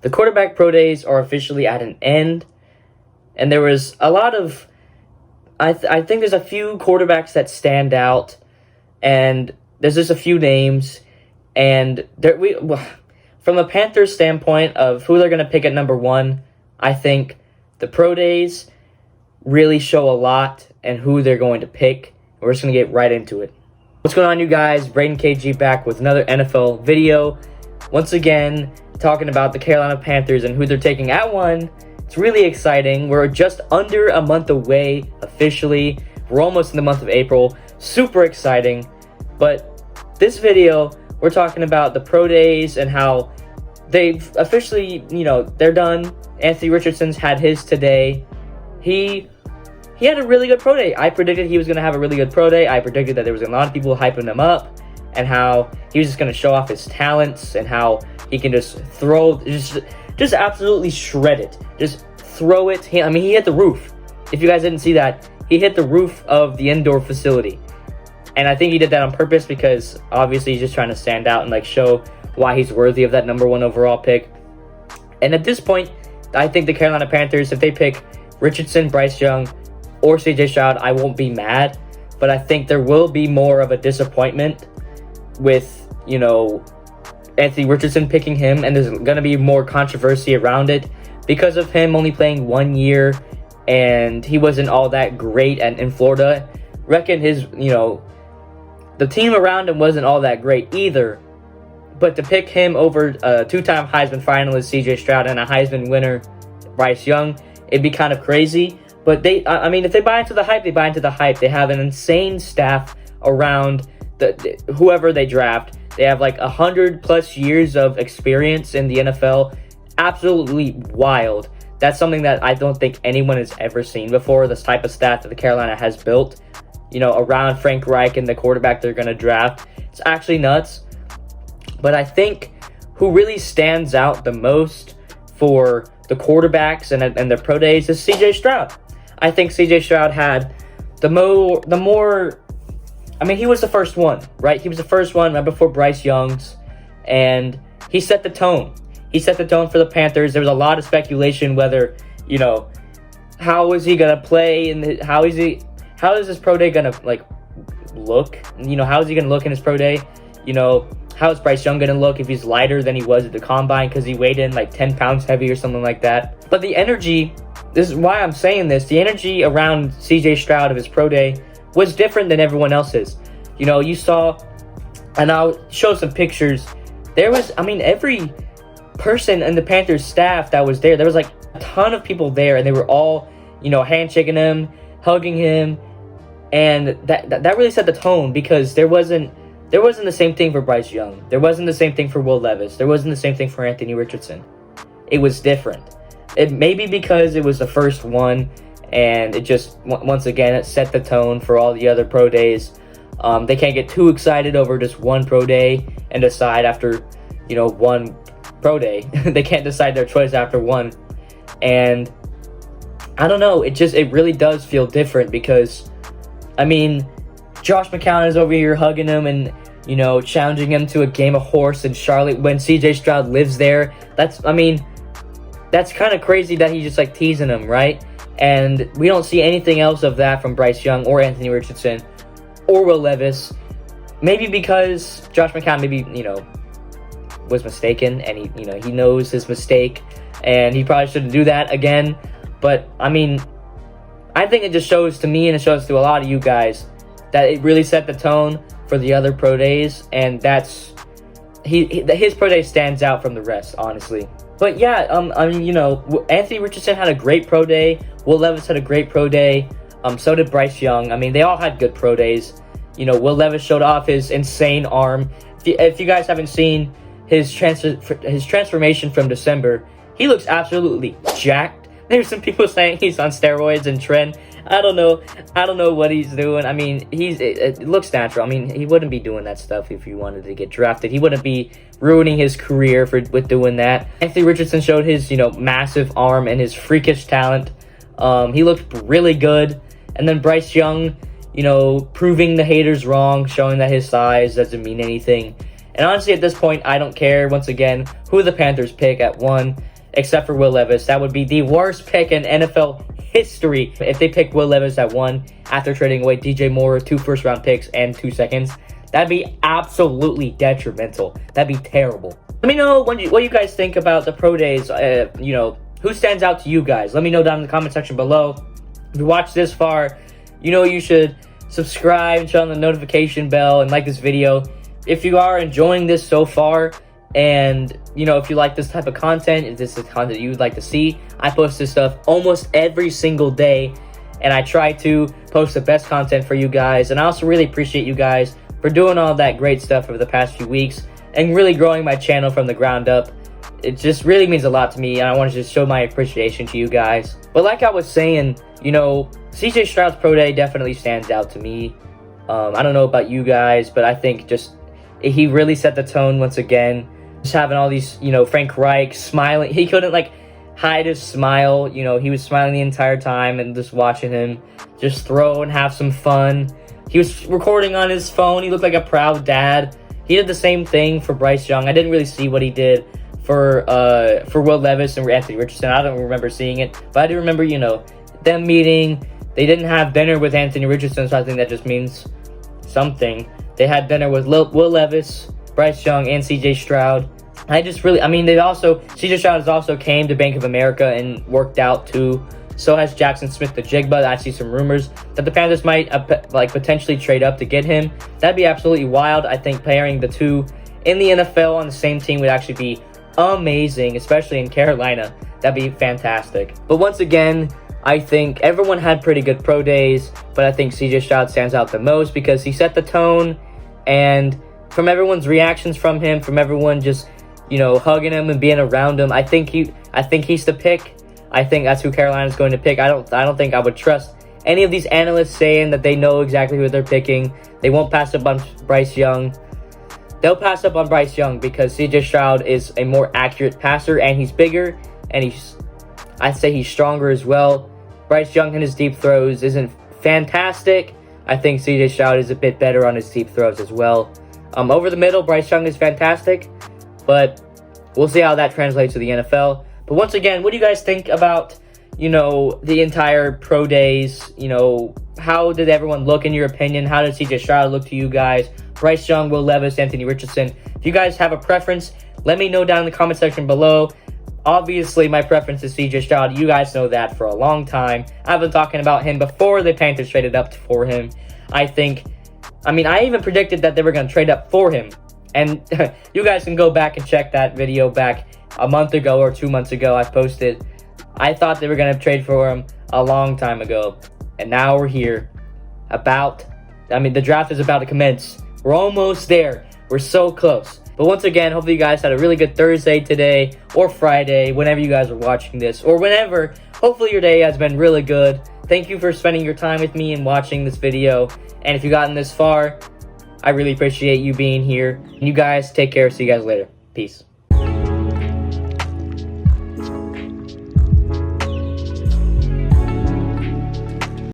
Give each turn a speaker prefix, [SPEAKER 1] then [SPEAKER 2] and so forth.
[SPEAKER 1] the quarterback pro days are officially at an end, and there was a lot of, I think there's a few quarterbacks that stand out, and there's just a few names, and from the Panthers' standpoint of who they're going to pick at number 1, I think the pro days really show a lot and who they're going to pick. We're just going to get right into it. What's going on, you guys? Braden KG back with another NFL video. Once again, talking about the Carolina Panthers and who they're taking at 1. It's really exciting. We're just under a month away officially. We're almost in the month of April. Super exciting. But this video, we're talking about the pro days and how they've officially, they're done. Anthony Richardson's had his today. He had a really good pro day. I predicted he was going to have a really good pro day. I predicted that there was a lot of people hyping him up and how he was just going to show off his talents and how he can just throw, just absolutely shred it. Just throw it. He hit the roof. If you guys didn't see that, he hit the roof of the indoor facility. And I think he did that on purpose because obviously he's just trying to stand out and show why he's worthy of that number 1 overall pick. And at this point, I think the Carolina Panthers, if they pick Richardson, Bryce Young, or CJ Stroud, I won't be mad. But I think there will be more of a disappointment with, Anthony Richardson picking him. And there's going to be more controversy around it because of him only playing 1 year. And he wasn't all that great in Florida. Reckon his, the team around him wasn't all that great either. But to pick him over a 2-time Heisman finalist, CJ Stroud, and a Heisman winner, Bryce Young, it'd be kind of crazy. But if they buy into the hype, they buy into the hype. They have an insane staff around whoever they draft. They have 100+ years of experience in the NFL. Absolutely wild. That's something that I don't think anyone has ever seen before, this type of staff that the Carolina has built, around Frank Reich and the quarterback they're going to draft. It's actually nuts. But I think who really stands out the most for the quarterbacks and their pro days is CJ Stroud. I think CJ Stroud had the more, he was the first one, right? He was the first one right before Bryce Young's, and he set the tone. He set the tone for the Panthers. There was a lot of speculation whether, how is he going to play and how is his pro day going to look? How is he going to look in his pro day? How is Bryce Young going to look if he's lighter than he was at the combine because he weighed in 10 pounds heavy or something like that? But the energy, this is why I'm saying this, the energy around CJ Stroud of his pro day was different than everyone else's. You saw, and I'll show some pictures, there was, every person in the Panthers staff that was there was a ton of people there, and they were all, handshaking him, hugging him, and that really set the tone because there wasn't the same thing for Bryce Young. There wasn't the same thing for Will Levis. There wasn't the same thing for Anthony Richardson. It was different. It may be because it was the first one, and it just, once again, it set the tone for all the other pro days. They can't get too excited over just one pro day and decide after, one pro day. They can't decide their choice after one. And I don't know. It really does feel different because, Josh McCown is over here hugging him and, challenging him to a game of horse in Charlotte when CJ Stroud lives there. That's kind of crazy that he's just teasing him, right? And we don't see anything else of that from Bryce Young or Anthony Richardson or Will Levis. Maybe because Josh McCown was mistaken and he knows his mistake and he probably shouldn't do that again. But I think it just shows to me and it shows to a lot of you guys that it really set the tone for the other pro days, and that's his pro day stands out from the rest, honestly. But yeah, Anthony Richardson had a great pro day. Will Levis had a great pro day. So did Bryce Young. They all had good pro days. Will Levis showed off his insane arm. If you guys haven't seen his transformation from December, he looks absolutely jacked. There's some people saying he's on steroids and trend. I don't know what he's doing. It looks natural. He wouldn't be doing that stuff if he wanted to get drafted. He wouldn't be ruining his career with doing that. Anthony Richardson showed his, massive arm and his freakish talent. He looked really good. And then Bryce Young, proving the haters wrong, showing that his size doesn't mean anything. And honestly, at this point, I don't care, once again, who the Panthers pick at 1, except for Will Levis. That would be the worst pick in NFL history if they pick Will Levis at 1 after trading away DJ Moore, 2 first-round picks, and 2 seconds. That'd be absolutely detrimental. That'd be terrible. Let me know what you guys think about the pro days. Who stands out to you guys? Let me know down in the comment section below. If you watched this far, you should subscribe and turn on the notification bell and like this video. If you are enjoying this so far, and if you like this type of content, if this is content you would like to see, I post this stuff almost every single day, and I try to post the best content for you guys. And I also really appreciate you guys for doing all that great stuff over the past few weeks and really growing my channel from the ground up. It just really means a lot to me, and I want to just show my appreciation to you guys. But like I was saying, CJ Stroud's pro day definitely stands out to me. I don't know about you guys, but I think he really set the tone once again. Just having all these, Frank Reich smiling. He couldn't, hide his smile. He was smiling the entire time, and just watching him just throw and have some fun. He was recording on his phone. He looked like a proud dad. He did the same thing for Bryce Young. I didn't really see what he did for Will Levis and Anthony Richardson. I don't remember seeing it, but I do remember, them meeting. They didn't have dinner with Anthony Richardson, so I think that just means something. They had dinner with Will Levis, Bryce Young, and CJ Stroud. CJ Stroud has also came to Bank of America and worked out too. So has Jackson Smith-Njigba. I see some rumors that the Panthers might potentially trade up to get him. That'd be absolutely wild. I think pairing the two in the NFL on the same team would actually be amazing, especially in Carolina. That'd be fantastic. But once again, I think everyone had pretty good pro days, but I think CJ Stroud stands out the most because he set the tone, and from everyone's reactions from him, from everyone just hugging him and being around him, I think he's the pick. I think that's who Carolina's going to pick. I don't think I would trust any of these analysts saying that they know exactly who they're picking. They won't pass up on Bryce Young. They'll pass up on Bryce Young because CJ Stroud is a more accurate passer, and he's bigger, and I'd say he's stronger as well. Bryce Young in his deep throws isn't fantastic. I think CJ Stroud is a bit better on his deep throws as well. Over the middle, Bryce Young is fantastic, but we'll see how that translates to the NFL. But once again, what do you guys think about, the entire pro days? How did everyone look in your opinion? How did CJ Stroud look to you guys? Bryce Young, Will Levis, Anthony Richardson. If you guys have a preference, let me know down in the comment section below. Obviously, my preference is CJ Stroud. You guys know that for a long time. I've been talking about him before the Panthers traded up for him. I even predicted that they were going to trade up for him. And you guys can go back and check that video back a month ago or 2 months ago. I posted. I thought they were going to trade for him a long time ago. And now we're here. The draft is about to commence. We're almost there. We're so close. But once again, hopefully you guys had a really good Thursday today or Friday, whenever you guys are watching this, or whenever. Hopefully your day has been really good. Thank you for spending your time with me and watching this video. And if you've gotten this far, I really appreciate you being here. You guys take care. See you guys later. Peace.